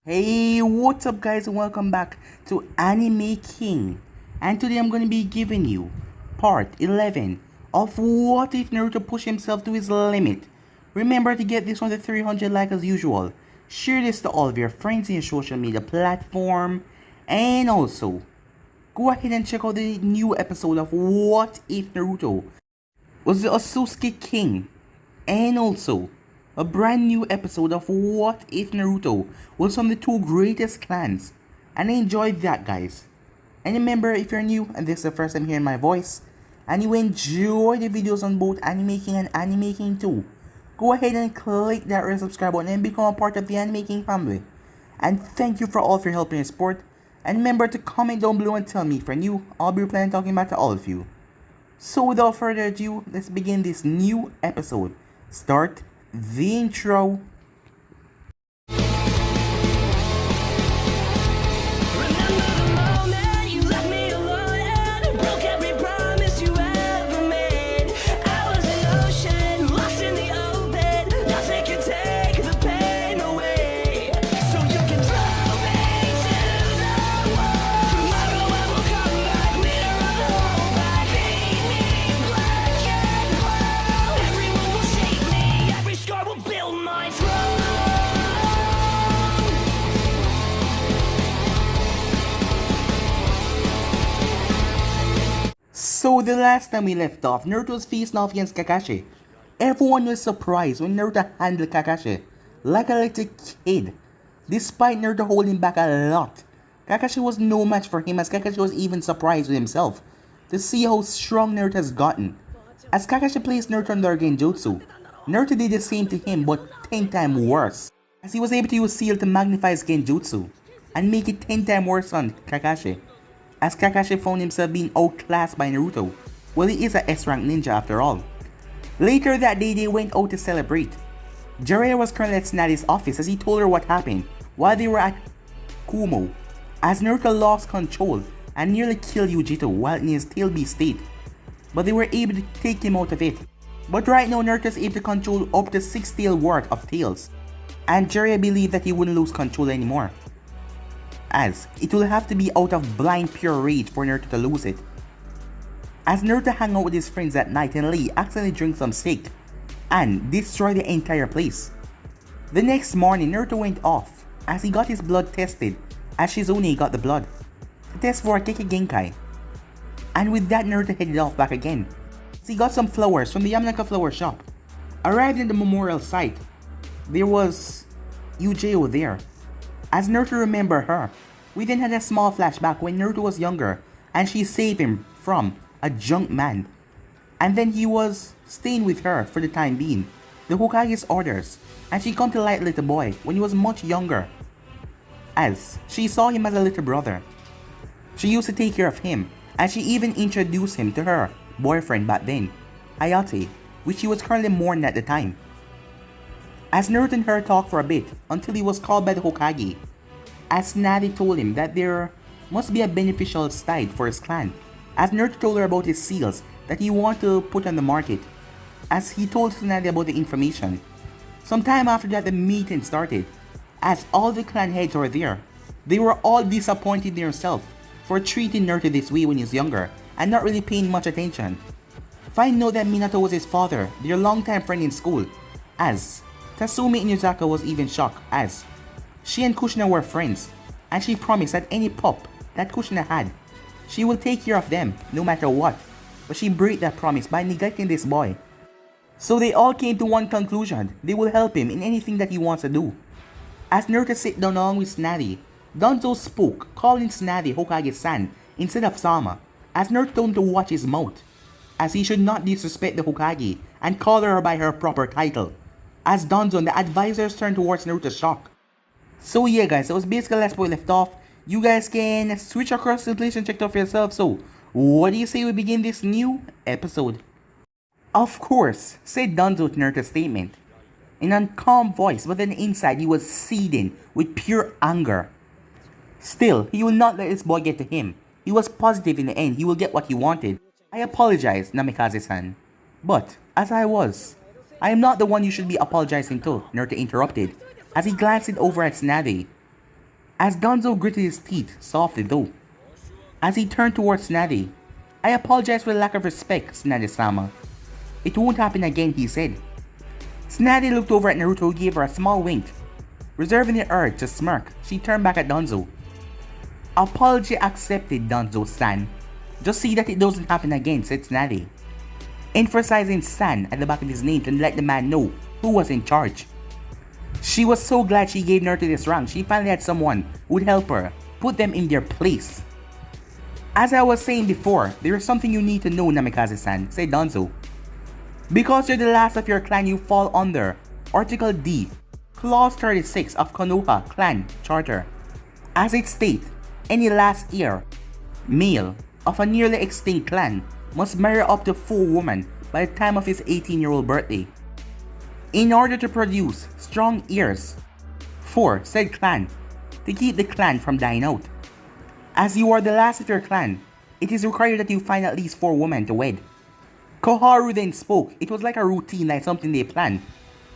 Hey, what's up guys and welcome back to Anime King. And today I'm going to be giving you part 11 of What If Naruto Pushed Himself to His Limit. Remember to get this one to 300 likes as usual. Share this to all of your friends in your social media platform. And also, go ahead and check out the new episode of What If Naruto was the Sasuke King. And also, a brand new episode of What If Naruto was from the two greatest clans. And I enjoyed that, guys. And remember, if you're new and this is the first time hearing my voice, and you enjoy the videos on both Anime King and Anime King 2, go ahead and click that red subscribe button and become a part of the Anime King family. And thank you for all of your help and your support. And remember to comment down below and tell me if you're new. I'll be replying and talking back to all of you. So without further ado, let's begin this new episode. Start the intro. So the last time we left off, Naruto was facing off against Kakashi. Everyone was surprised when Naruto handled Kakashi like a little kid. Despite Naruto holding back a lot, Kakashi was no match for him, as Kakashi was even surprised with himself to see how strong Naruto has gotten. As Kakashi placed Naruto under Genjutsu, Naruto did the same to him but 10 times worse, as he was able to use Seal to magnify his Genjutsu and make it 10 times worse on Kakashi. As Kakashi found himself being outclassed by Naruto. Well, he is a S-rank ninja after all. Later that day, they went out to celebrate. Jiraiya was currently at Tsunade's office as he told her what happened while they were at Kumo, as Naruto lost control and nearly killed Yujito while in his tail beast state, but they were able to take him out of it. But right now, Naruto is able to control up to 6 tail worth of tails, and Jiraiya believed that he wouldn't lose control anymore, as it will have to be out of blind pure rage for Naruto to lose it. As Naruto hung out with his friends at night and Lee accidentally drank some steak and destroyed the entire place. The next morning, Naruto went off as he got his blood tested, as Shizune got the blood to test for a Keke Genkai. And with that, Naruto headed off back again as he got some flowers from the Yamanaka flower shop. Arrived in the memorial site, there was Yujeo there. As Naruto remembered her, we then had a small flashback when Naruto was younger and she saved him from a junk man. And then he was staying with her for the time being, the Hokage's orders, and she come to like the little boy when he was much younger, as she saw him as a little brother. She used to take care of him, and she even introduced him to her boyfriend back then, Hayate, which she was currently mourning at the time. As Naruto and her talked for a bit until he was called by the Hokage, as Tsunade told him that there must be a beneficial side for his clan, as Naruto told her about his seals that he wanted to put on the market, as he told Tsunade about the information. Sometime after that, the meeting started, as all the clan heads were there. They were all disappointed in themselves for treating Naruto this way when he was younger and not really paying much attention. Find note that Minato was his father, their longtime friend in school, as Kasumi and Yuzaka was even shocked, as she and Kushina were friends, and she promised that any pup that Kushina had, she will take care of them no matter what, but she broke that promise by neglecting this boy. So they all came to one conclusion: they will help him in anything that he wants to do. As Naruto sit down along with Tsunade, Danzo spoke, calling Tsunade Hokage-san instead of Sama, as Naruto told him to watch his mouth, as he should not disrespect the Hokage and call her by her proper title. As Danzo and the advisors turned towards Naruto's shock. So yeah guys, that was basically the last point left off. You guys can switch across the place and check it out for yourself. So, what do you say we begin this new episode? Of course, said Danzo to Naruto's statement. In a calm voice, but then inside he was seething with pure anger. Still, he will not let this boy get to him. He was positive in the end he will get what he wanted. I apologize, Namikaze-san. But, as I am not the one you should be apologizing to, Naruto interrupted, as he glanced over at Tsunade. as Danzo gritted his teeth softly though. As he turned towards Tsunade, "I apologize for the lack of respect, Tsunade-sama. It won't happen again," he said. Tsunade looked over at Naruto, who gave her a small wink. Reserving the urge to smirk, she turned back at Danzo. "Apology accepted, Danzo-san. Just see that it doesn't happen again," said Tsunade, emphasizing "san" at the back of his name to let the man know who was in charge. She was so glad she gave Naruto this rank. She finally had someone who would help her put them in their place. "As I was saying before, there is something you need to know, Namikaze-san," said Danzo. "Because you're the last of your clan, you fall under Article D, Clause 36 of Konoha Clan Charter. As it states, any last heir, male, of a nearly extinct clan must marry up to 4 women by the time of his 18-year-old birthday, in order to produce strong heirs for said clan, to keep the clan from dying out. As you are the last of your clan, it is required that you find at least 4 women to wed." Koharu then spoke. It was like a routine, like something they planned.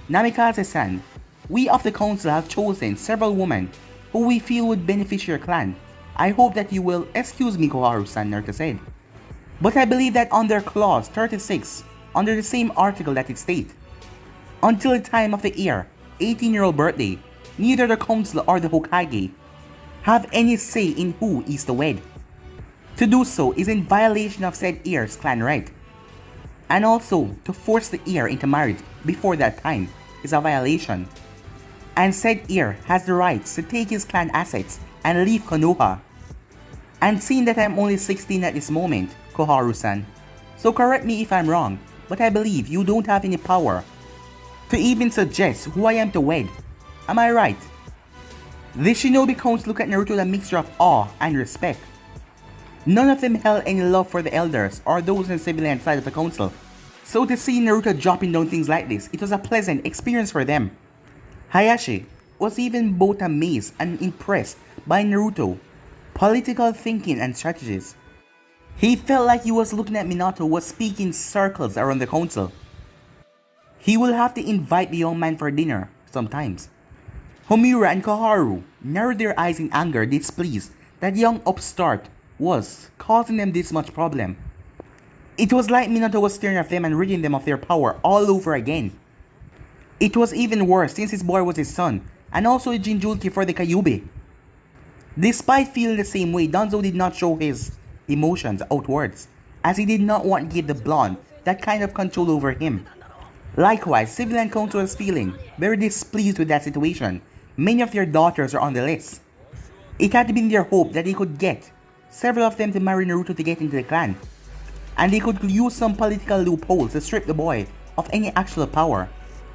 "Namikaze-san, we of the council have chosen several women who we feel would benefit your clan. I hope that you will excuse me, Koharu-san," Naruto said. "But I believe that under clause 36, under the same article that it states, until the time of the heir, 18-year-old birthday, neither the council or the Hokage have any say in who is to wed. To do so is in violation of said heir's clan right. And also, to force the heir into marriage before that time is a violation. And said heir has the rights to take his clan assets and leave Konoha. And seeing that I'm only 16 at this moment, Koharu-san, so correct me if I'm wrong, but I believe you don't have any power to even suggest who I am to wed. Am I right?" The Shinobi Council looked at Naruto with a mixture of awe and respect. None of them held any love for the elders or those on the civilian side of the council, so to see Naruto dropping down things like this, it was a pleasant experience for them. Hayashi was even both amazed and impressed by Naruto's political thinking and strategies. He felt like he was looking at Minato, who was speaking circles around the council. He will have to invite the young man for dinner sometimes. Homura and Koharu narrowed their eyes in anger, displeased that young upstart was causing them this much problem. It was like Minato was staring at them and ridding them of their power all over again. It was even worse since his boy was his son, and also a Jinjulki for the Kyuubi. Despite feeling the same way, Danzo did not show his emotions outwards, as he did not want to give the blonde that kind of control over him. Likewise, Civilian Council was feeling very displeased with that situation. Many of their daughters are on the list. It had been their hope that they could get several of them to marry Naruto to get into the clan, and they could use some political loopholes to strip the boy of any actual power.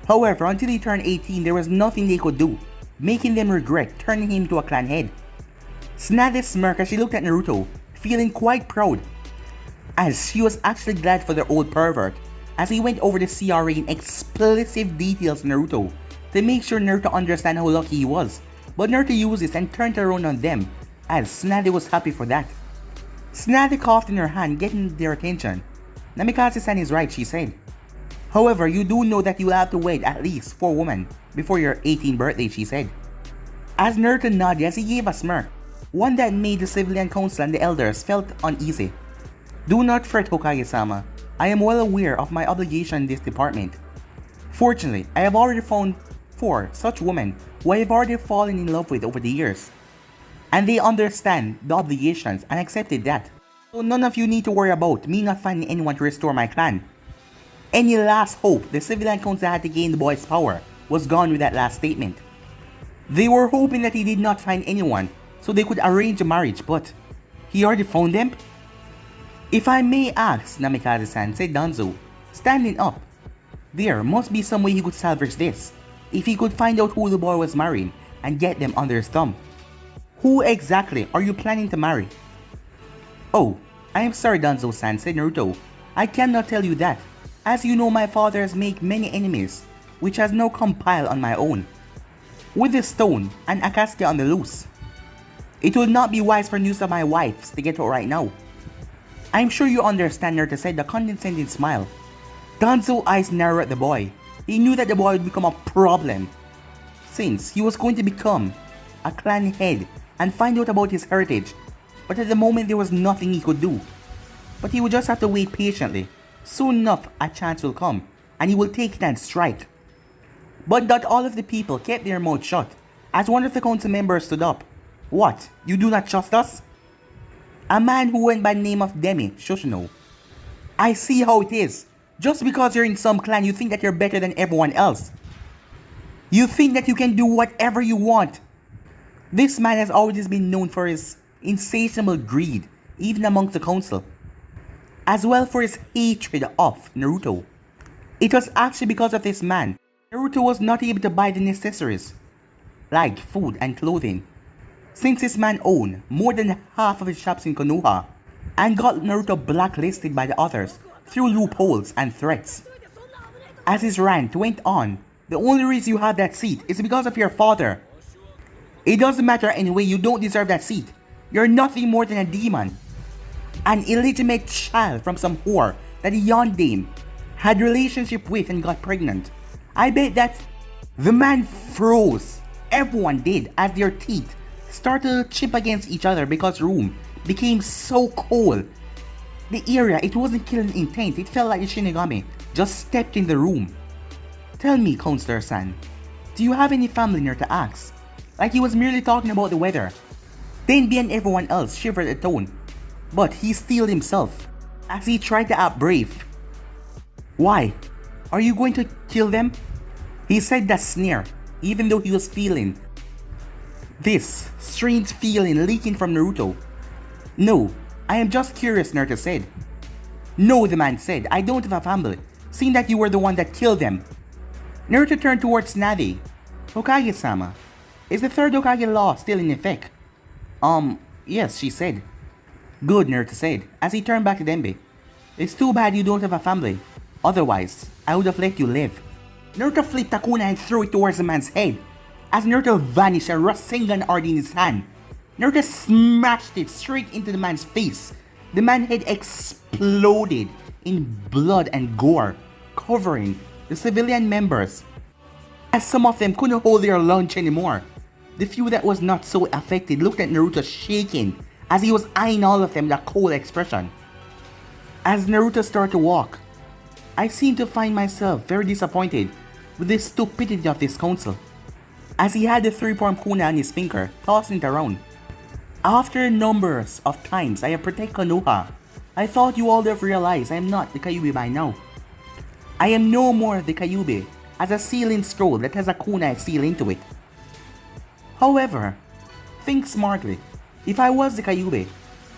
However, until he turned 18, there was nothing they could do, making them regret turning him to a clan head. Tsunade smirked as she looked at Naruto, feeling quite proud, as she was actually glad for the old pervert, as he went over the CRA in explicit details to Naruto, to make sure Naruto understand how lucky he was. But Naruto used this and turned around on them, as Tsunade was happy for that. Tsunade coughed in her hand, getting their attention. "Namikaze-san is right," she said. "However, you do know that you will have to wed at least 4 women before your 18th birthday," she said. As Naruto nodded as he gave a smirk, one that made the Civilian Council and the elders felt uneasy. "Do not fret, Hokage-sama. I am well aware of my obligation in this department. Fortunately, I have already found 4 such women who I have already fallen in love with over the years, and they understand the obligations and accepted that. So none of you need to worry about me not finding anyone to restore my clan." Any last hope the Civilian Council had to gain the boy's power was gone with that last statement. They were hoping that he did not find anyone so they could arrange a marriage, but he already found them? "If I may ask, Namikaze-san," said Danzo, standing up, "there must be some way he could salvage this, if he could find out who the boy was marrying and get them under his thumb. Who exactly are you planning to marry?" "Oh, I am sorry, Danzo-san," said Naruto. "I cannot tell you that. As you know, my father has made many enemies, which has now compiled on my own, with the stone and Akatsuki on the loose. It will not be wise for news of my wife's to get out right now." "I'm sure you understand," Naruto said, a condescending smile. Danzo's eyes narrowed at the boy. He knew that the boy would become a problem, since he was going to become a clan head and find out about his heritage, but at the moment there was nothing he could do. But he would just have to wait patiently. Soon enough, a chance will come, and he will take it and strike. But not all of the people kept their mouths shut, as one of the council members stood up. What? You do not trust us? A man who went by the name of Demi Shoshino. I see how it is. Just because you're in some clan, you think that you're better than everyone else. You think that you can do whatever you want. This man has always been known for his insatiable greed, even amongst the council, as well for his hatred of Naruto. It was actually because of this man, Naruto was not able to buy the necessaries, like food and clothing, since this man owned more than half of his shops in Konoha, and got Naruto blacklisted by the others through loopholes and threats. As his rant went on, the only reason you have that seat is because of your father. It doesn't matter anyway, you don't deserve that seat. You're nothing more than a demon. An illegitimate child from some whore that a yondaime had relationship with and got pregnant. I bet that the man froze. Everyone did, as their teeth started to chip against each other because the room became so cold. The area, it wasn't killing intent, it felt like a Shinigami just stepped in the room. Tell me, Counselor-san, do you have any family near to ask? Like he was merely talking about the weather. Denby and everyone else shivered at the tone, but he steeled himself as he tried to act brave. Why? Are you going to kill them? He said that sneer, even though he was feeling this strange feeling leaking from Naruto. No, I am just curious, Naruto said. No, the man said, I don't have a family, seeing that you were the one that killed them. Naruto turned towards Tsunade. Hokage-sama, is the third Hokage law still in effect? Yes, she said. Good, Naruto said, as he turned back to Denby. It's too bad you don't have a family. Otherwise, I would have let you live. Naruto flipped a kunai and threw it towards the man's head. As Naruto vanished, a Rasengan already in his hand. Naruto smashed it straight into the man's face. The man's head exploded in blood and gore, covering the civilian members, as some of them couldn't hold their lunch anymore. The few that was not so affected looked at Naruto shaking as he was eyeing all of them with a cold expression. As Naruto started to walk, I seemed to find myself very disappointed with the stupidity of this council, as he had the 3-point kunai on his finger, tossing it around. After numbers of times I have protected Konoha, I thought you all would have realized I am not the Kyuubi by now. I am no more the Kyuubi as a sealing scroll that has a kunai sealed into it. However, think smartly. If I was the Kyuubi,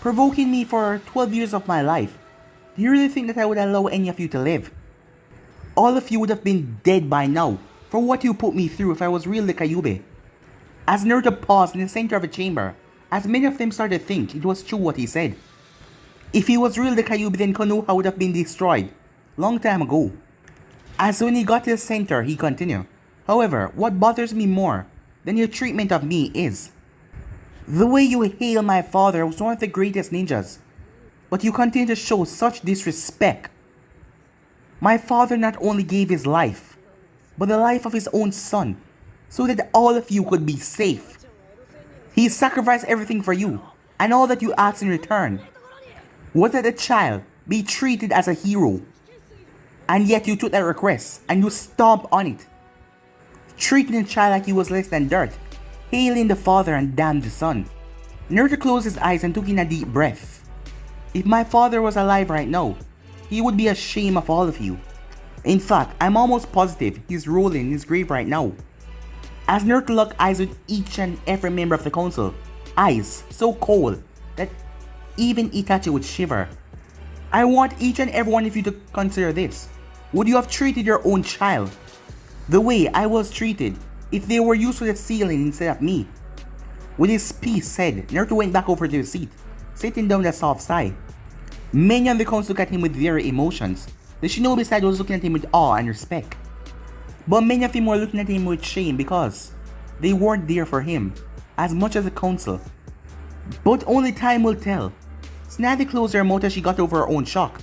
provoking me for 12 years of my life, do you really think that I would allow any of you to live? All of you would have been dead by now for what you put me through if I was really the Kyuubi. As Naruto paused in the center of the chamber, as many of them started to think it was true what he said. If he was really the Kyuubi, then Konoha would have been destroyed long time ago. As when he got to the center, he continued. However, what bothers me more than your treatment of me is the way you hail my father was one of the greatest ninjas, but you continue to show such disrespect. My father not only gave his life, but the life of his own son, so that all of you could be safe. He sacrificed everything for you, and all that you asked in return was that a child be treated as a hero. And yet you took that request, and you stomped on it, treating the child like he was less than dirt, hailing the father and damned the son. Naruto closed his eyes and took in a deep breath. If my father was alive right now, he would be ashamed of all of you. In fact, I'm almost positive he's rolling in his grave right now. As Naruto locked eyes with each and every member of the council, eyes so cold that even Itachi would shiver. I want each and every one of you to consider this. Would you have treated your own child the way I was treated if they were used for the ceiling instead of me? With his piece said, Naruto went back over to his seat, sitting down with a soft sigh. Many on the council looked at him with their emotions. The shinobi side was looking at him with awe and respect. But many of them were looking at him with shame because they weren't there for him as much as the council. But only time will tell. Tsunade closed her mouth as she got over her own shock.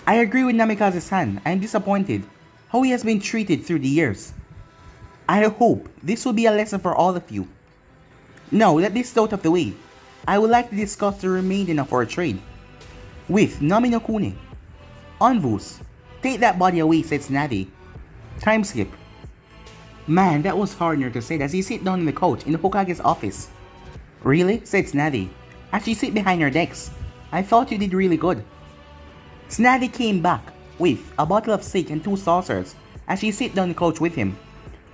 I agree with Namikaze-san. I am disappointed how he has been treated through the years. I hope this will be a lesson for all of you. Now that this is out of the way, I would like to discuss the remaining of our trade. With Nami no Kuni. Anvus, take that body away, said Tsunade. Time skip. Man, that was hard to say as he sit down on the couch in the Hokage's office. Really? Said Tsunade. As she sit behind her desk. I thought you did really good. Tsunade came back with a bottle of sake and 2 saucers as she sit down on the couch with him.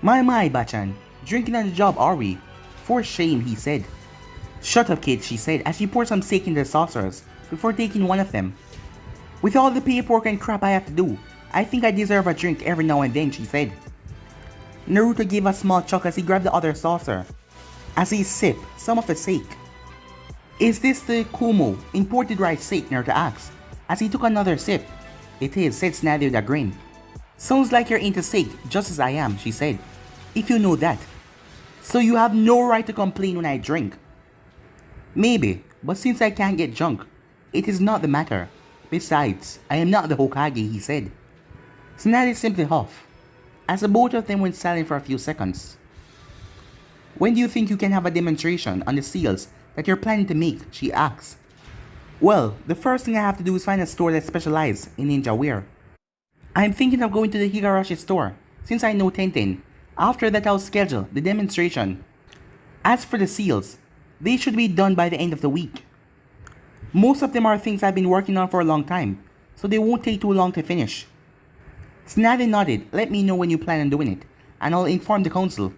My, Bachan, drinking on the job are we? For shame, he said. Shut up, kid, she said as she poured some sake in the saucers before taking one of them. With all the paperwork and crap I have to do, I think I deserve a drink every now and then, she said. Naruto gave a small chuckle as he grabbed the other saucer. As he sipped some of the sake. Is this the Kumo imported rice sake, Naruto asked, as he took another sip. It is, said Tsunade with a grin. Sounds like you're into sake, just as I am, she said. If you know that. So you have no right to complain when I drink. Maybe, but since I can't get drunk, it is not the matter. Besides, I am not the Hokage, he said. Tsunade simply huffed, as the both of them went silent for a few seconds. When do you think you can have a demonstration on the seals that you're planning to make, she asked. Well, the first thing I have to do is find a store that specializes in ninja wear. I'm thinking of going to the Higarashi store, since I know Tenten. After that I'll schedule the demonstration. As for the seals, they should be done by the end of the week. Most of them are things I've been working on for a long time, so they won't take too long to finish. Tsunade nodded. Let me know when you plan on doing it, and I'll inform the council.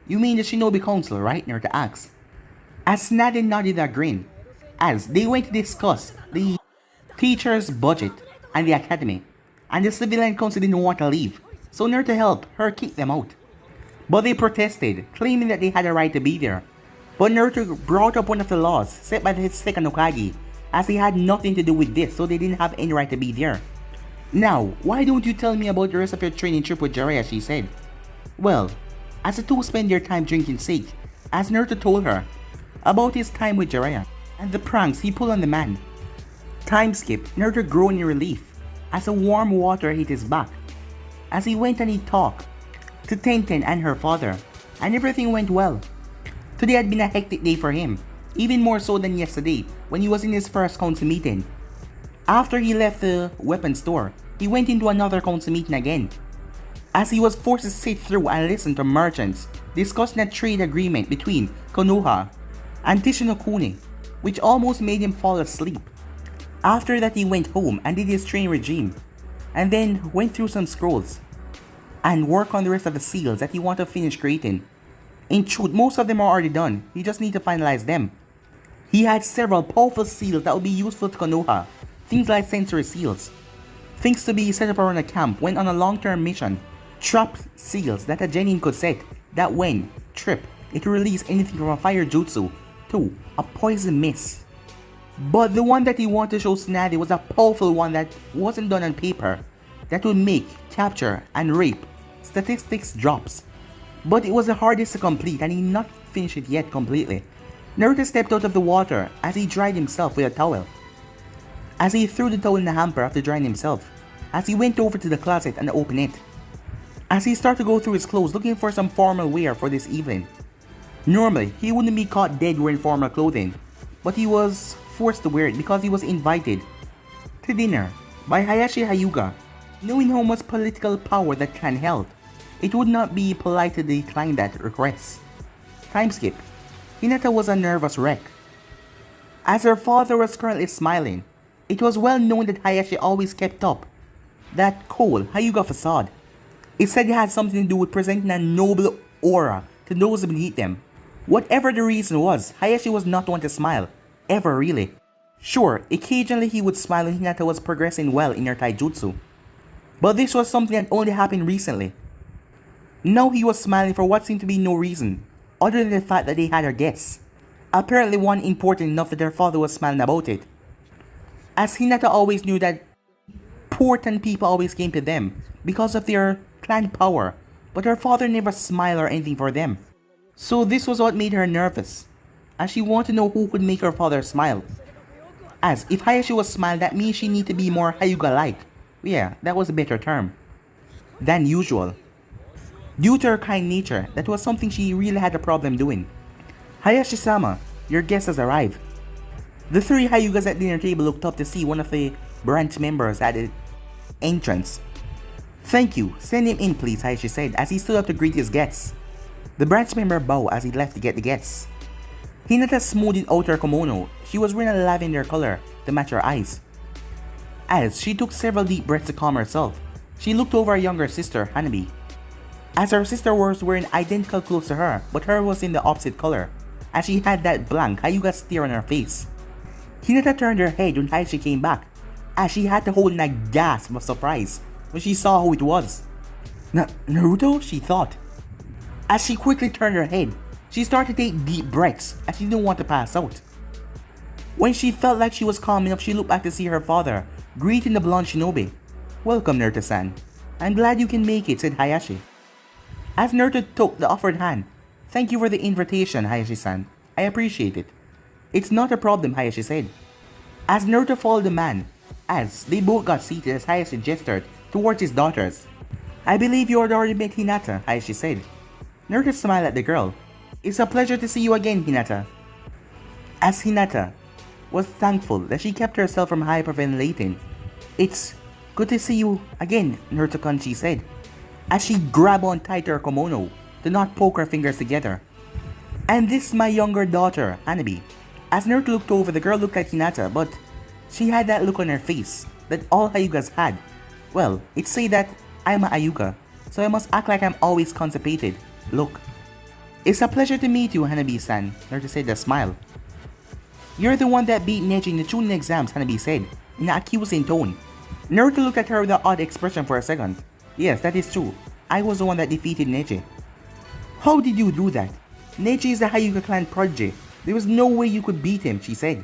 You mean the Shinobi Council, right? Naruto asked. As Tsunade nodded a grin, as they went to discuss the teacher's budget and the academy, and the civilian council didn't want to leave, so Naruto helped her kick them out. But they protested, claiming that they had a right to be there. But Naruto brought up one of the laws set by the second Hokage, as he had nothing to do with this, so they didn't have any right to be there. Now, why don't you tell me about the rest of your training trip with Jiraiya, she said. Well, as the two spend their time drinking sake, as Naruto told her about his time with Jiraiya, and the pranks he pulled on the man. Time skip, Naruto groaned in relief, as the warm water hit his back. As he went and he talked to Tenten and her father, and everything went well. Today had been a hectic day for him, even more so than yesterday when he was in his first council meeting. After he left the weapons store, he went into another council meeting again, as he was forced to sit through and listen to merchants discussing a trade agreement between Konoha and Tishinokuni, which almost made him fall asleep. After that he went home and did his training regime, and then went through some scrolls, and worked on the rest of the seals that he wanted to finish creating. In truth, most of them are already done, he just needs to finalize them. He had several powerful seals that would be useful to Konoha, things like sensory seals, things to be set up around a camp when on a long-term mission, trapped seals that a genin could set that when tripped, it would release anything from a fire jutsu to a poison mist. But the one that he wanted to show Tsunade was a powerful one that wasn't done on paper, that would make capture and rape statistics drops. But it was the hardest to complete and he not finished it yet completely. Naruto stepped out of the water as he dried himself with a towel. As he threw the towel in the hamper after drying himself, as he went over to the closet and opened it. As he started to go through his clothes looking for some formal wear for this evening. Normally, he wouldn't be caught dead wearing formal clothing, but he was forced to wear it because he was invited to dinner by Hayashi Hyuga. Knowing how much political power that clan held, it would not be polite to decline that request. Time skip. Hinata was a nervous wreck. As her father was currently smiling, it was well known that Hayashi always kept up that cold Hyuga facade. It said it had something to do with presenting a noble aura to those beneath them. Whatever the reason was, Hayashi was not one to smile, ever really. Sure, occasionally he would smile when Hinata was progressing well in her taijutsu, but this was something that only happened recently. Now he was smiling for what seemed to be no reason, other than the fact that they had her guests. Apparently one important enough that her father was smiling about it. As Hinata always knew that important people always came to them because of their clan power, but her father never smiled or anything for them. So this was what made her nervous, as she wanted to know who could make her father smile. As if Hayashi was smiling, that means she needed to be more Hyuga-like. Yeah, that was a better term than usual. Due to her kind nature, that was something she really had a problem doing. Hayashi-sama, your guest has arrived. The three Hyugas at the dinner table looked up to see one of the branch members at the entrance. Thank you, send him in please, Hayashi said as he stood up to greet his guests. The branch member bowed as he left to get the guests. Hinata smoothed out her kimono. She was wearing a lavender color to match her eyes. As she took several deep breaths to calm herself, she looked over her younger sister, Hanabi. As her sister was wearing identical clothes to her, but her was in the opposite color, as she had that blank Hyuga stare on her face. Hinata turned her head when Hayashi came back, as she had to hold in a gasp of surprise when she saw who it was. Naruto? She thought. As she quickly turned her head, she started to take deep breaths as she didn't want to pass out. When she felt like she was calm enough, she looked back to see her father, greeting the blonde shinobi. Welcome, Naruto-san. I'm glad you can make it, said Hayashi. As Naruto took the offered hand, thank you for the invitation, Hayashi-san. I appreciate it. It's not a problem, Hayashi said. As Naruto followed the man, as they both got seated as Hayashi gestured towards his daughters. I believe you had already met Hinata, Hayashi said. Naruto smiled at the girl. It's a pleasure to see you again, Hinata. As Hinata was thankful that she kept herself from hyperventilating. It's good to see you again, Naruto-kun, she said, as she grabbed on tight her kimono to not poke her fingers together. And this is my younger daughter, Hanabi. As Naruto looked over, the girl looked like Hinata, but she had that look on her face that all Hyugas had. Well, it's say that I'm a Hyuga, so I must act like I'm always constipated. Look. It's a pleasure to meet you, Hanabi-san, Naruto said with a smile. You're the one that beat Neji in the Chunin exams, Hanabi said, in an accusing tone. Naruto looked at her with an odd expression for a second. Yes, that is true. I was the one that defeated Neji. How did you do that? Neji is the Hyuga clan prodigy. There was no way you could beat him, she said.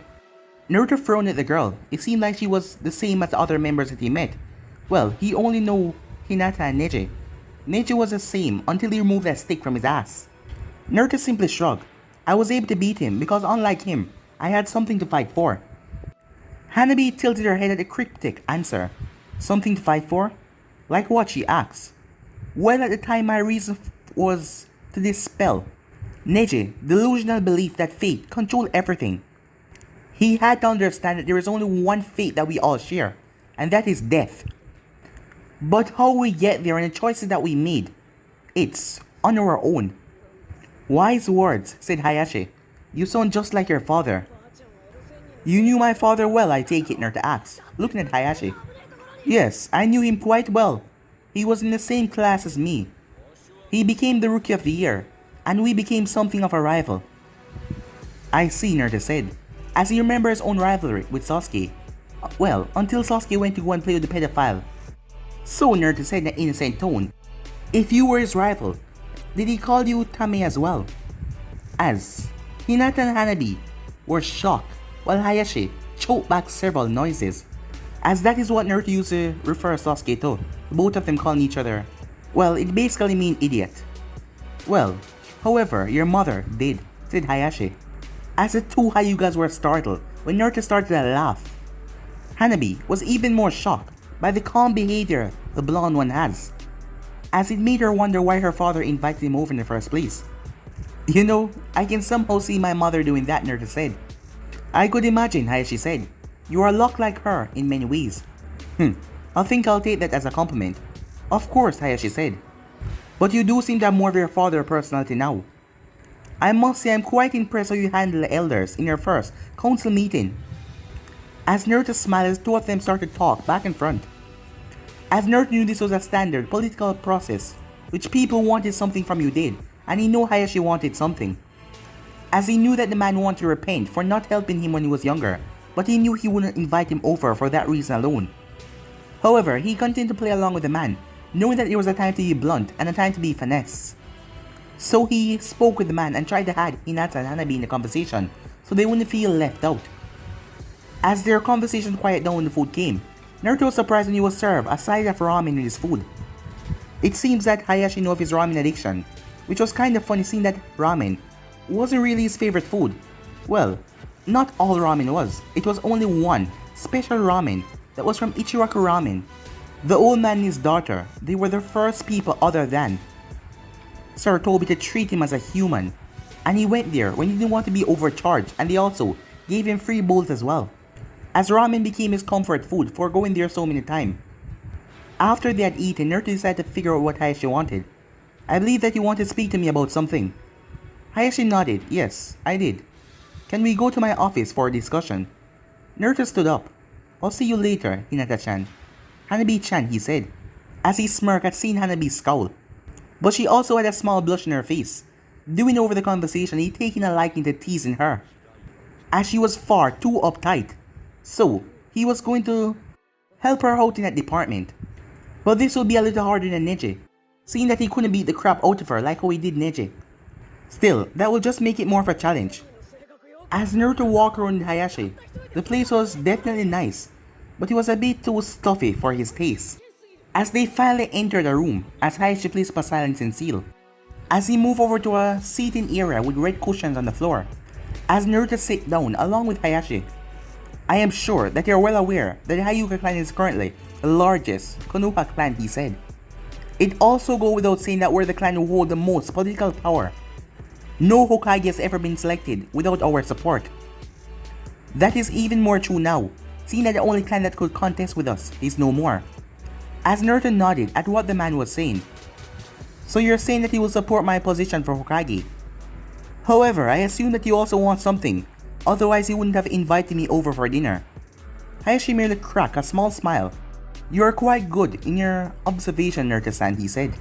Naruto frowned at the girl. It seemed like she was the same as the other members that he met. Well, he only knew Hinata and Neji. Neji was the same until he removed that stick from his ass. Naruto simply shrugged. I was able to beat him because unlike him, I had something to fight for. Hanabi tilted her head at the cryptic answer. Something to fight for? Like what, she asked. Well, at the time my reason was to dispel Neji's delusional belief that fate controlled everything. He had to understand that there is only one fate that we all share, and that is death. But how we get there and the choices that we made, it's on our own. Wise words, said Hayashi. You sound just like your father. You knew my father well, I take it, Naruto asked, looking at Hayashi. Yes, I knew him quite well. He was in the same class as me. He became the Rookie of the Year, and we became something of a rival. I see, Naruto said, as he remembered his own rivalry with Sasuke. Well, until Sasuke went to go and play with the pedophile. So, Naruto said in an innocent tone, if you were his rival, did he call you Tame as well? As Hinata and Hanabi were shocked, while Hayashi choked back several noises, as that is what Naruto used to refer Sasuke to, both of them calling each other, well, it basically means idiot. Well, however, your mother did, said Hayashi, as the two Hyugas were startled when Naruto started to laugh. Hanabi was even more shocked by the calm behavior the blonde one has, as it made her wonder why her father invited him over in the first place. You know, I can somehow see my mother doing that, Naruto said. I could imagine, Hayashi said. You are a lot like her in many ways. I think I'll take that as a compliment. Of course, Hayashi said. But you do seem to have more of your father's personality now. I must say I'm quite impressed how you handle the elders in your first council meeting. As Naruto smiled as two of them started to talk back and front. As Naruto knew this was a standard political process, which people wanted something from you did, and he knew Hayashi wanted something. As he knew that the man wanted to repent for not helping him when he was younger, but he knew he wouldn't invite him over for that reason alone. However, he continued to play along with the man, knowing that there was a time to be blunt and a time to be finesse. So he spoke with the man and tried to add Hinata and Hanabi in the conversation, so they wouldn't feel left out. As their conversation quieted down when the food came, Naruto was surprised when he was served a side of ramen in his food. It seems that Hayashi knew of his ramen addiction, which was kind of funny seeing that ramen wasn't really his favorite food. Well, not all ramen was. It was only one special ramen that was from Ichiraku Ramen. The old man and his daughter, they were the first people other than Sir Toby to treat him as a human. And he went there when he didn't want to be overcharged, and they also gave him free bowls as well, as ramen became his comfort food for going there so many times. After they had eaten, Naruto decided to figure out what Hayashi wanted. I believe that you wanted to speak to me about something. Hayashi nodded. Yes, I did. Can we go to my office for a discussion? Naruto stood up. I'll see you later, Hinata-chan. Hanabi-chan, he said, as he smirked at seeing Hanabi's scowl. But she also had a small blush on her face. Doing over the conversation, he taking a liking to teasing her, as she was far too uptight. So, he was going to help her out in that department. But this would be a little harder than Neji, seeing that he couldn't beat the crap out of her like how he did Neji. Still, that will just make it more of a challenge. As Naruto walked around Hayashi, the place was definitely nice, but it was a bit too stuffy for his taste. As they finally entered the room, as Hayashi placed up a silencing seal, as he moved over to a seating area with red cushions on the floor, as Naruto sat down along with Hayashi. I am sure that you are well aware that the Hyuga clan is currently the largest Konoha clan, he said. It also goes without saying that we're the clan who hold the most political power. No Hokage has ever been selected without our support. That is even more true now, seeing that the only clan that could contest with us is no more. As Naruto nodded at what the man was saying. So you're saying that you will support my position for Hokage? However, I assume that you also want something, otherwise you wouldn't have invited me over for dinner. Hayashi merely cracked a small smile. You are quite good in your observation, Naruto-san, he said.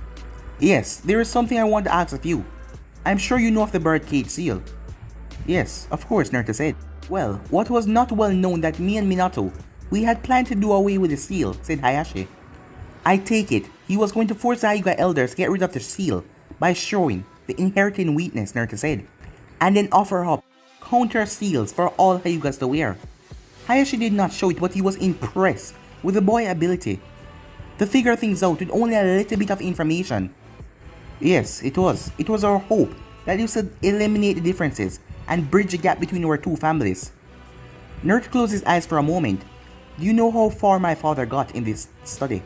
Yes, there is something I want to ask of you. I'm sure you know of the Birdcage seal. Yes, of course, Naruto said. Well, what was not well known that me and Minato, we had planned to do away with the seal, said Hayashi. I take it, he was going to force the Hyuga elders to get rid of the seal by showing the inherited weakness, Naruto said, and then offer up counter seals for all Hyugas to wear. Hayashi did not show it, but he was impressed with the boy's ability to figure things out with only a little bit of information. Yes, it was our hope that you should eliminate the differences and bridge the gap between our two families. Naruto closed his eyes for a moment. Do you know how far my father got in this study?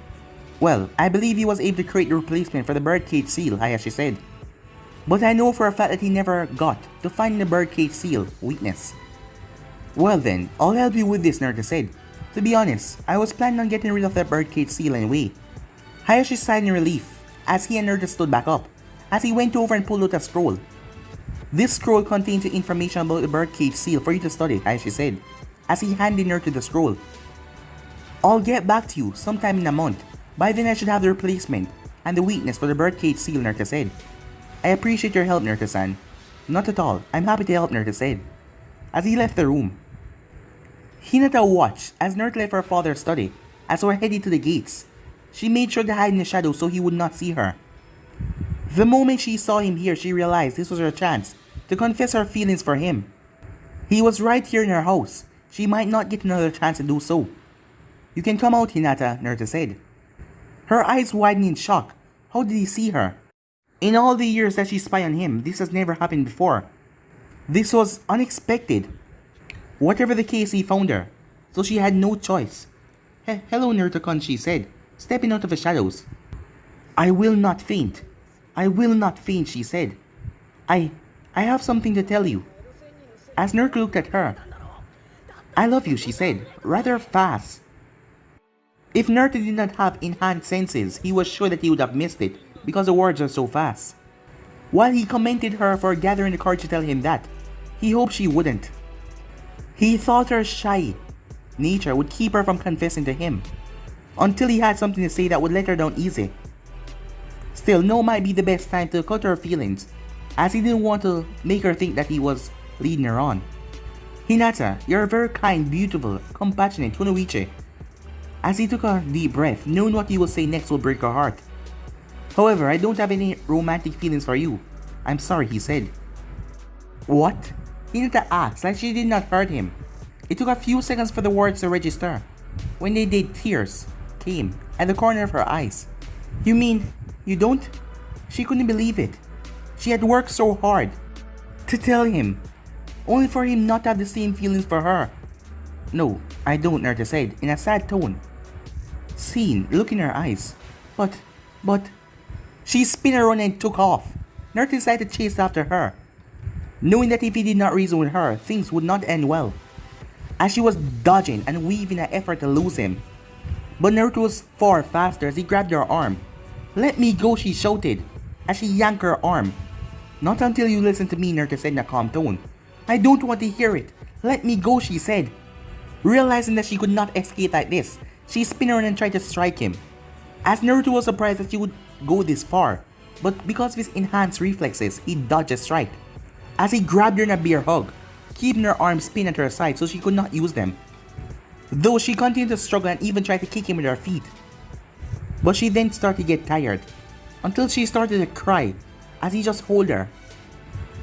Well, I believe he was able to create the replacement for the Birdcage seal, Hayashi said. But I know for a fact that he never got to find the Birdcage seal weakness. Well then, I'll help you with this, Naruto said. To be honest, I was planning on getting rid of that Birdcage seal anyway. Hayashi sighed in relief as he and Naruto stood back up, as he went over and pulled out a scroll. This scroll contains the information about the Birdcage seal for you to study, Hayashi said, as he handed Naruto the scroll. I'll get back to you sometime in a month. By then I should have the replacement and the weakness for the Birdcage seal, Naruto said. I appreciate your help, Naruto-san. Not at all, I'm happy to help, Naruto said, as he left the room. Hinata watched as Naruto left her father's study as they were headed to the gates. She made sure to hide in the shadows so he would not see her. The moment she saw him here, she realized this was her chance to confess her feelings for him. He was right here in her house. She might not get another chance to do so. You can come out, Hinata, Naruto said. Her eyes widened in shock. How did he see her? In all the years that she spied on him, this has never happened before. This was unexpected. Whatever the case, he found her, so she had no choice. Hello, Naruto-kun, she said, stepping out of the shadows. I will not faint. I will not faint, she said. I have something to tell you. As Naruto looked at her. I love you, she said, rather fast. If Naruto did not have enhanced senses, he was sure that he would have missed it because the words are so fast. While he commended her for gathering the courage to tell him that, he hoped she wouldn't. He thought her shy nature would keep her from confessing to him, until he had something to say that would let her down easy. Still, now might be the best time to cut her feelings, as he didn't want to make her think that he was leading her on. Hinata, you're a very kind, beautiful, compassionate Kunoichi. As he took a deep breath, knowing what he will say next will break her heart. However, I don't have any romantic feelings for you. I'm sorry, he said. What? Hinata asked like she did not hurt him. It took a few seconds for the words to register. When they did, tears came at the corner of her eyes. You mean, you don't? She couldn't believe it. She had worked so hard to tell him, only for him not to have the same feelings for her. No, I don't, Naruto said in a sad tone. Seeing, look in her eyes. But, she spun around and took off. Naruto decided to chase after her. knowing that if he did not reason with her, things would not end well. As she was dodging and weaving in an effort to lose him. But Naruto was far faster as he grabbed her arm. "Let me go," she shouted, as she yanked her arm. "Not until you listen to me," Naruto said in a calm tone. "I don't want to hear it. Let me go," she said. Realizing that she could not escape like this, she spun around and tried to strike him. As Naruto was surprised that she would go this far, but because of his enhanced reflexes, he dodged a strike. As he grabbed her in a bear hug, keeping her arms pinned at her side so she could not use them. Though she continued to struggle and even tried to kick him with her feet. But she then started to get tired, until she started to cry, as he just held her.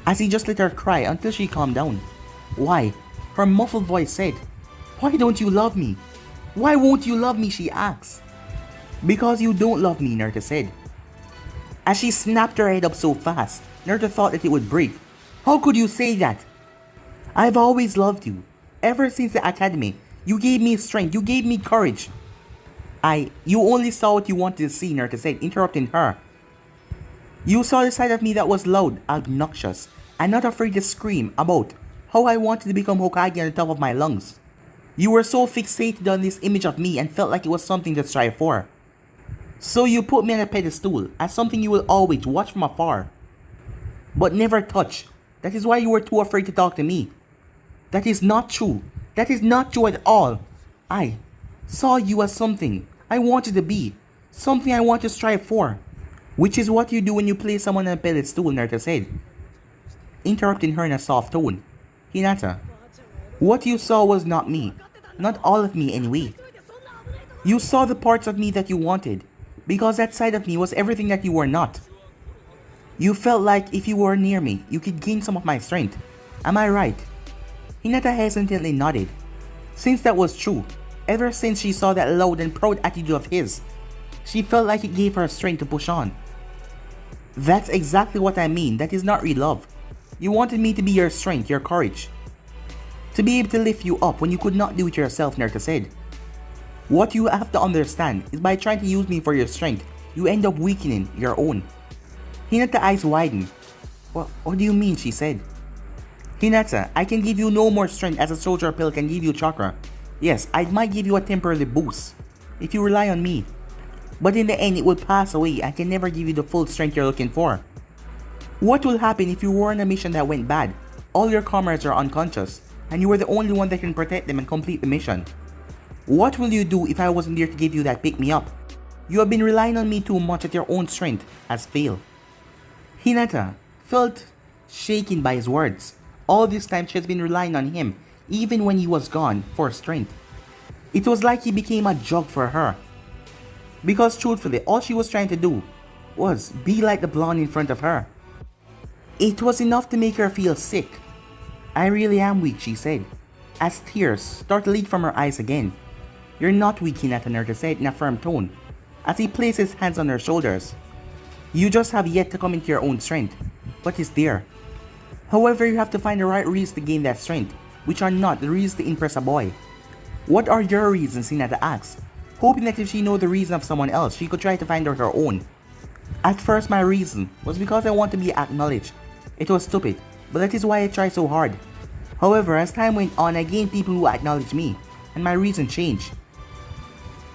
As he just let her cry until she calmed down. "Why?" her muffled voice said. "Why don't you love me? Why won't you love me?" she asked. "Because you don't love me," Naruto said. As she snapped her head up so fast, Naruto thought that it would break. "How could you say that? I've always loved you. Ever since the academy, you gave me strength, you gave me courage." You only saw what you wanted to see," Naruto said, interrupting her. "You saw the side of me that was loud, obnoxious, and not afraid to scream about how I wanted to become Hokage on the top of my lungs. You were so fixated on this image of me and felt like it was something to strive for. So you put me on a pedestal as something you will always watch from afar, but never touch. That is why you were too afraid to talk to me. That is not true. That is not true at all. I saw you as something I wanted to be, something I want to strive for, which is what you do when you place someone on a pedestal," Naruto said, interrupting her in a soft tone. "Hinata, what you saw was not me, not all of me anyway. You saw the parts of me that you wanted, because that side of me was everything that you were not. You felt like if you were near me, you could gain some of my strength. Am I right?" Hinata hesitantly nodded. Since that was true, ever since she saw that loud and proud attitude of his, she felt like it gave her strength to push on. "That's exactly what I mean. That is not real love. You wanted me to be your strength, your courage. To be able to lift you up when you could not do it yourself," Naruto said. "What you have to understand is by trying to use me for your strength, you end up weakening your own." Hinata's eyes widened. What do you mean?" she said. "Hinata, I can give you no more strength as a soldier pill can give you chakra. Yes, I might give you a temporary boost, if you rely on me. But in the end, it will pass away and can never give you the full strength you're looking for. What will happen if you were on a mission that went bad? All your comrades are unconscious, and you were the only one that can protect them and complete the mission. What will you do if I wasn't there to give you that pick-me-up? You have been relying on me too much that your own strength has failed." Hinata felt shaken by his words. All this time she has been relying on him, even when he was gone, for strength. It was like he became a drug for her. Because truthfully, all she was trying to do was be like the blonde in front of her. It was enough to make her feel sick. "I really am weak," she said, as tears started to leak from her eyes again. "You're not weak," Hinata, Naruto said in a firm tone, as he placed his hands on her shoulders. "You just have yet to come into your own strength, but it's there. However, you have to find the right reasons to gain that strength, which are not the reasons to impress a boy." "What are your reasons?" Hinata asked, hoping that if she knew the reason of someone else, she could try to find out her own. "At first, my reason was because I want to be acknowledged. It was stupid, but that is why I tried so hard. However, as time went on, I gained people who acknowledged me, and my reason changed.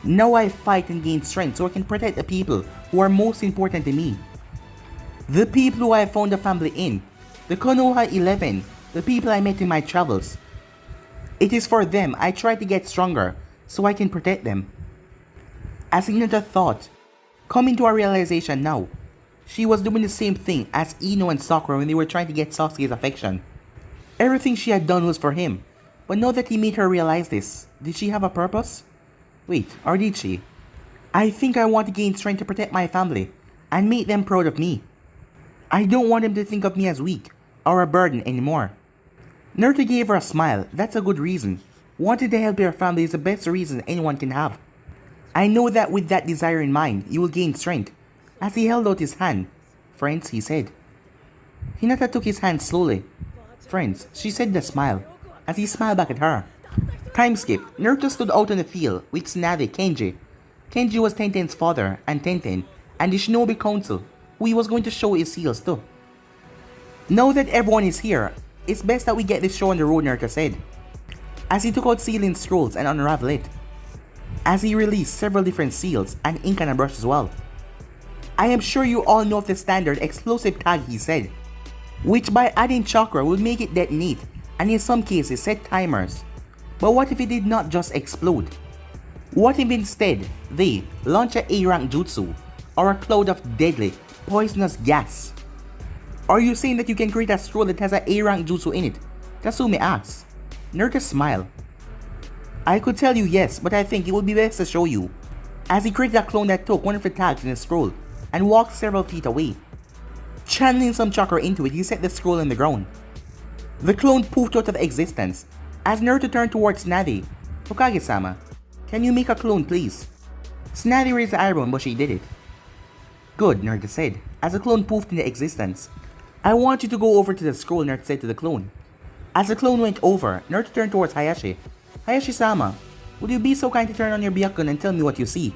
Now I fight and gain strength so I can protect the people who are most important to me. The people who I have found a family in, the Konoha 11, the people I met in my travels. It is for them I try to get stronger so I can protect them." As Hinata thought, coming to a realization now, she was doing the same thing as Ino and Sakura when they were trying to get Sasuke's affection. Everything she had done was for him, but now that he made her realize this, did she have a purpose? Wait, or did she? "I think I want to gain strength to protect my family and make them proud of me. I don't want them to think of me as weak or a burden anymore." Naruto gave her a smile. "That's a good reason. Wanting to help your family is the best reason anyone can have. I know that with that desire in mind, you will gain strength." As he held out his hand. "Friends," he said. Hinata took his hand slowly. "Friends," she said with a smile, as he smiled back at her. Time skip. Naruto stood out on the field with Tsunade Kenji. Kenji was Tenten's father and Tenten, and the Shinobi Council, who he was going to show his seals to. Now that everyone is here, it's best that we get this show on the road, Naruto said, as he took out sealing scrolls and unraveled it, as he released several different seals and ink and a brush as well. I am sure you all know of the standard explosive tag, he said, which by adding chakra will make it detonate and in some cases set timers. But what if it did not just explode? What if instead they launch a A-rank jutsu or a cloud of deadly, poisonous gas? Are you saying that you can create a scroll that has an A-rank jutsu in it? Tatsumi asks. Naruto smiled. I could tell you yes, but I think it would be best to show you, as he created a clone that took one of the tags in the scroll and walked several feet away. Channeling some chakra into it, he set the scroll on the ground. The clone poofed out of existence as Naruto turned towards Tsunade. Hokage-sama, can you make a clone please? Tsunade raised the eyebrow but she did it. Good, Naruto said, as the clone poofed into existence. I want you to go over to the scroll, Naruto said to the clone. As the clone went over, Naruto turned towards Hayashi. Hayashi-sama, would you be so kind to turn on your Byakugan and tell me what you see?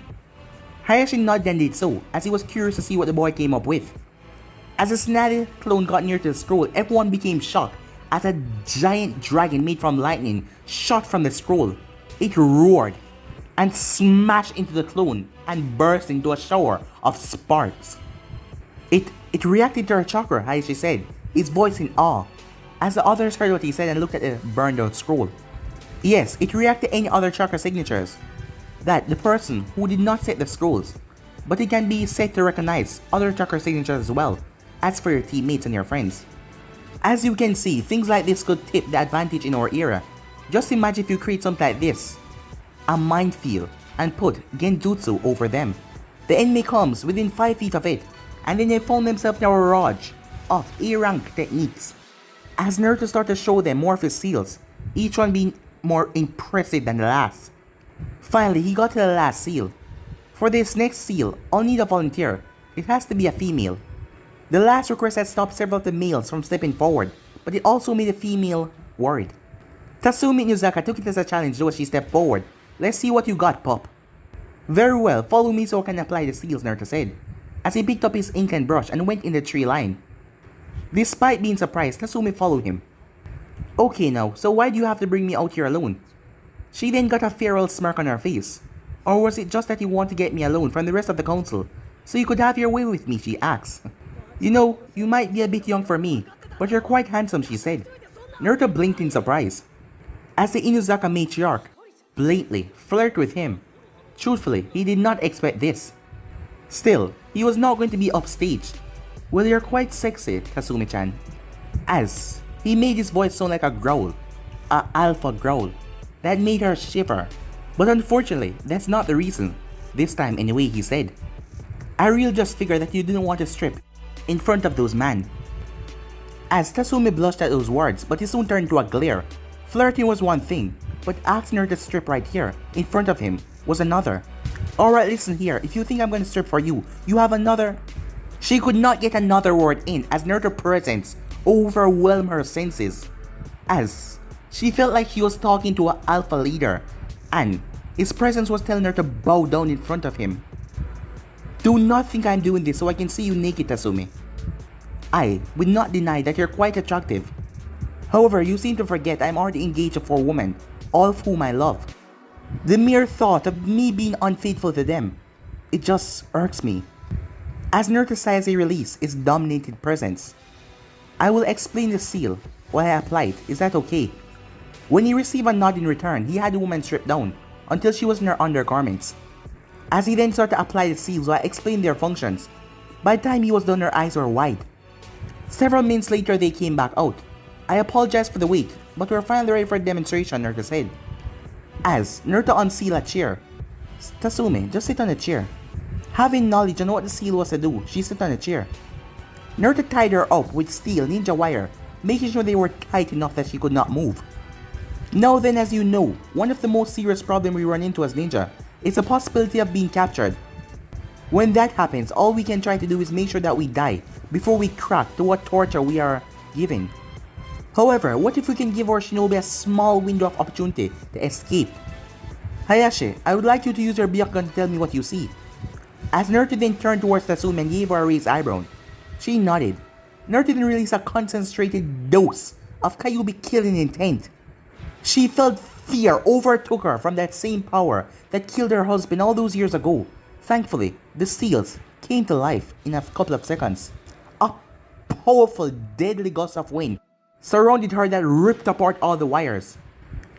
Hayashi nodded and did so, as he was curious to see what the boy came up with. As the Tsunade clone got near to the scroll, everyone became shocked as a giant dragon made from lightning shot from the scroll. It roared and smashed into the clone and burst into a shower of sparks. It reacted to our chakra, Hayashi said, his voice in awe, as the others heard what he said and looked at the burned out scroll. Yes, it reacted to any other chakra signatures that the person who did not set the scrolls, but it can be set to recognize other chakra signatures as well, as for your teammates and your friends. As you can see, things like this could tip the advantage in our era. Just imagine if you create something like this, a minefield, and put genjutsu over them. The enemy comes within 5 feet of it, and then they found themselves in a barrage of A-rank techniques. As Naruto started to show them more of his seals, each one being more impressive than the last. Finally, he got to the last seal. For this next seal, I'll need a volunteer. It has to be a female. The last request had stopped several of the males from stepping forward, but it also made a female worried. Tatsumi Nozaka took it as a challenge though as she stepped forward. Let's see what you got, pup. Very well, follow me so I can apply the seals, Naruto said, as he picked up his ink and brush and went in the tree line. Despite being surprised, Tatsumi followed him. Okay now, so why do you have to bring me out here alone? She then got a feral smirk on her face. Or was it just that you want to get me alone from the rest of the council, so you could have your way with me, she asked. You know, you might be a bit young for me, but you're quite handsome, she said. Naruto blinked in surprise, as the Inuzaka matriarch blatantly flirted with him. Truthfully, he did not expect this. Still, he was not going to be upstaged. Well, you're quite sexy, Tatsumi-chan. As he made his voice sound like a growl, a alpha growl, that made her shiver. But unfortunately, that's not the reason. This time anyway, he said. I really just figured that you didn't want to strip in front of those men. As Tatsumi blushed at those words, but he soon turned to a glare. Flirting was one thing, but asking her to strip right here, in front of him, was another. Alright, listen here, if you think I'm gonna strip for you, you have another... She could not get another word in as Naruto's presence overwhelmed her senses, as she felt like she was talking to an alpha leader, and his presence was telling her to bow down in front of him. Do not think I'm doing this so I can see you naked, Tatsumi. I would not deny that you're quite attractive. However, you seem to forget I'm already engaged to 4 women, all of whom I love. The mere thought of me being unfaithful to them, it just irks me. As Naruto sighs a release its dominated presence. I will explain the seal while I apply it, is that okay? When he received a nod in return, he had the woman stripped down until she was in her undergarments. As he then started to apply the seals while I explained their functions, by the time he was done her eyes were wide. Several minutes later they came back out. I apologized for the wait, but we're finally ready for a demonstration, Naruto said. As Naruto unsealed a chair. Tatsumi, just sit on the chair. Having knowledge on what the seal was to do, she sat on a chair. Naruto tied her up with steel ninja wire, making sure they were tight enough that she could not move. Now then, as you know, one of the most serious problems we run into as ninja is the possibility of being captured. When that happens, all we can try to do is make sure that we die before we crack to what torture we are given. However, what if we can give our shinobi a small window of opportunity to escape? Hayashi, I would like you to use your Byakugan to tell me what you see. As Naruto then turned towards Tatsumi and gave her a raised eyebrow, she nodded. Naruto then released a concentrated dose of Kyuubi killing intent. She felt fear overtook her from that same power that killed her husband all those years ago. Thankfully, the seals came to life in a couple of seconds. A powerful, deadly gust of wind surrounded her that ripped apart all the wires.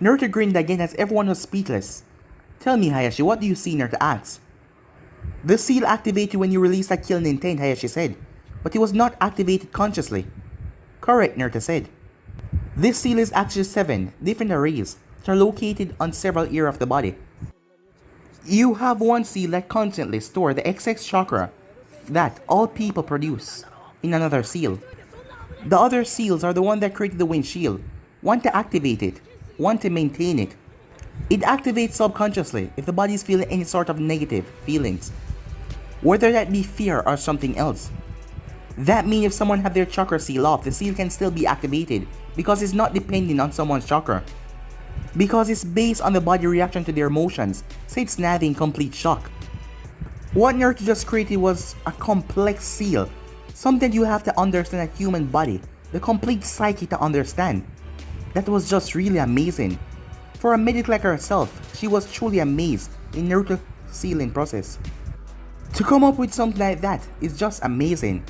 Naruto grinned again as everyone was speechless. Tell me, Hayashi, what do you see? Naruto asked. The seal activated when you released a killing intent, Hayashi said, but it was not activated consciously. Correct, Naruto said. This seal is actually 7 different arrays that are located on several areas of the body. You have one seal that constantly stores the XX chakra that all people produce in another seal. The other seals are the one that created the windshield. One to activate it, one to maintain it. It activates subconsciously if the body is feeling any sort of negative feelings, whether that be fear or something else. That means if someone have their chakra seal off, the seal can still be activated because it's not dependent on someone's chakra. Because it's based on the body reaction to their emotions, said Tsunade in complete shock. What Naruto just created was a complex seal, something you have to understand a human body, the complete psyche to understand. That was just really amazing. For a medic like herself, she was truly amazed in Naruto's sealing process. To come up with something like that is just amazing.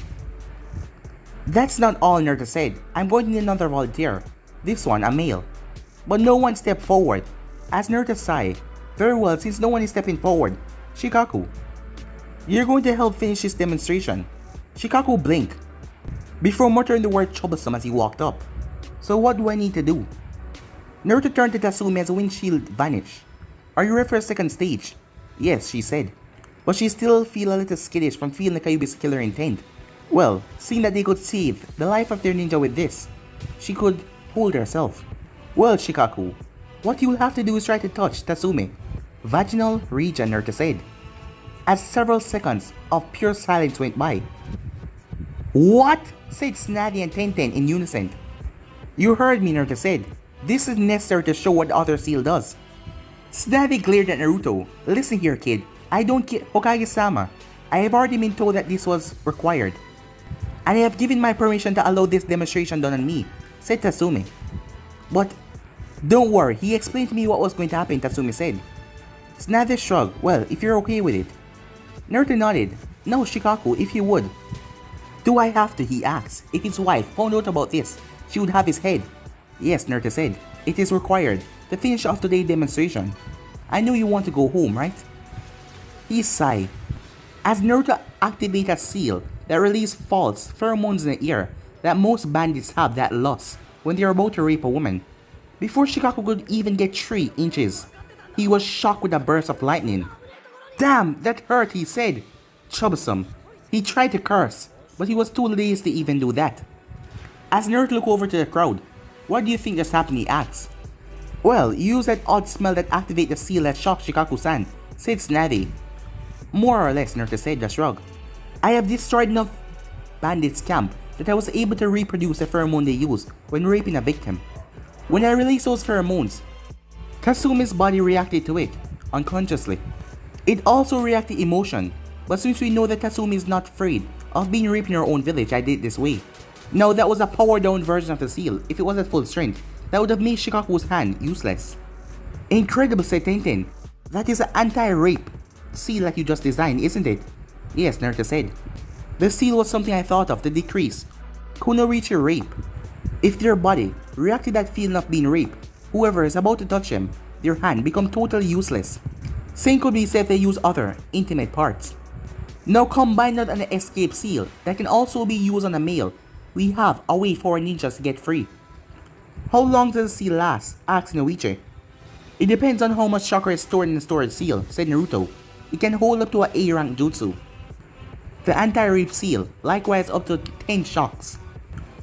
That's not all, Naruto said. I'm going to need another volunteer. This one, a male. But no one stepped forward. As Naruto sighed, very well, since no one is stepping forward. Shikaku, you're going to help finish this demonstration. Shikaku blinked before muttering the word troublesome as he walked up. So what do I need to do? Naruto turned to Tatsumi as the windshield vanished. Are you ready for a second stage? Yes, she said. But she still feel a little skittish from feeling the Kyuubi's killer intent. Well, seeing that they could save the life of their ninja with this, she could hold herself. Well, Shikaku, what you will have to do is try to touch Tatsumi. Vaginal region, Naruto said. As several seconds of pure silence went by. What? Said Tsunade and Tenten in unison. You heard me, Naruto said. This is necessary to show what the other seal does. Tsunade glared at Naruto. Listen here, kid. I don't care, Hokage-sama. I have already been told that this was required. And I have given my permission to allow this demonstration done on me, said Tatsumi. But, don't worry, he explained to me what was going to happen, Tatsumi said. Tsunade shrugged. Well, if you're okay with it. Naruto nodded. No, Shikaku, if you would. Do I have to, he asked. If his wife found out about this, she would have his head. Yes, Naruto said. It is required to finish off today's demonstration. I know you want to go home, right? He sighed. As Naruto activated a seal that released false pheromones in the air that most bandits have that loss when they are about to rape a woman. Before Shikaku could even get 3 inches, he was shocked with a burst of lightning. Damn, that hurt, he said. Troublesome. He tried to curse, but he was too lazy to even do that. As Naruto looked over to the crowd, what do you think just happened, he asked. Well, you use that odd smell that activates the seal that shocked Shikaku-san, said Tsunade. More or less, Naruto said, just shrug. I have destroyed enough bandits' camp that I was able to reproduce the pheromone they use when raping a victim. When I released those pheromones, Tatsumi's body reacted to it, unconsciously. It also reacted emotion, but since we know that Tatsumi is not afraid of being raped in her own village, I did it this way. Now that was a powered down version of the seal. If it was at full strength, that would have made Shikaku's hand useless. Incredible, said Tenten. That is an anti-rape seal that you just designed, isn't it? Yes, Naruto said. The seal was something I thought of to decrease Kunoichi rape. If their body reacted to that feeling of being raped, whoever is about to touch them, their hand become totally useless. Same could be said if they use other intimate parts. Now combine that and an escape seal that can also be used on a male. We have a way for our ninjas to get free. How long does the seal last? Asked Noichi. It depends on how much chakra is stored in the storage seal, said Naruto. It can hold up to an A rank jutsu. The anti-rape seal likewise up to 10 shocks.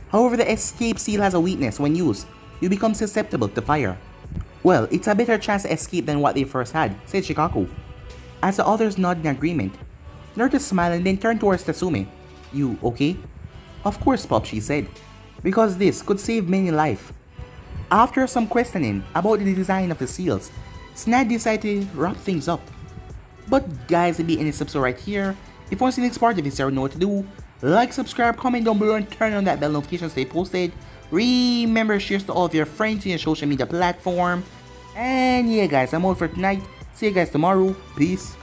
However, the escape seal has a weakness. When used, you become susceptible to fire. Well, it's a better chance to escape than what they first had, said Shikaku. As the others nodded in agreement, Naruto smiled and then turned towards Tatsumi. You okay? Of course, Pop, she said, because this could save many lives. After some questioning about the design of the seals, Tsunade decided to wrap things up. But guys, there'll be any subs right here. If you want to see the next part of this, you know what to do. Like, subscribe, comment down below, and turn on that bell notification to stay posted. Remember, share to all of your friends in your social media platform. And yeah guys, I'm all for tonight. See you guys tomorrow. Peace.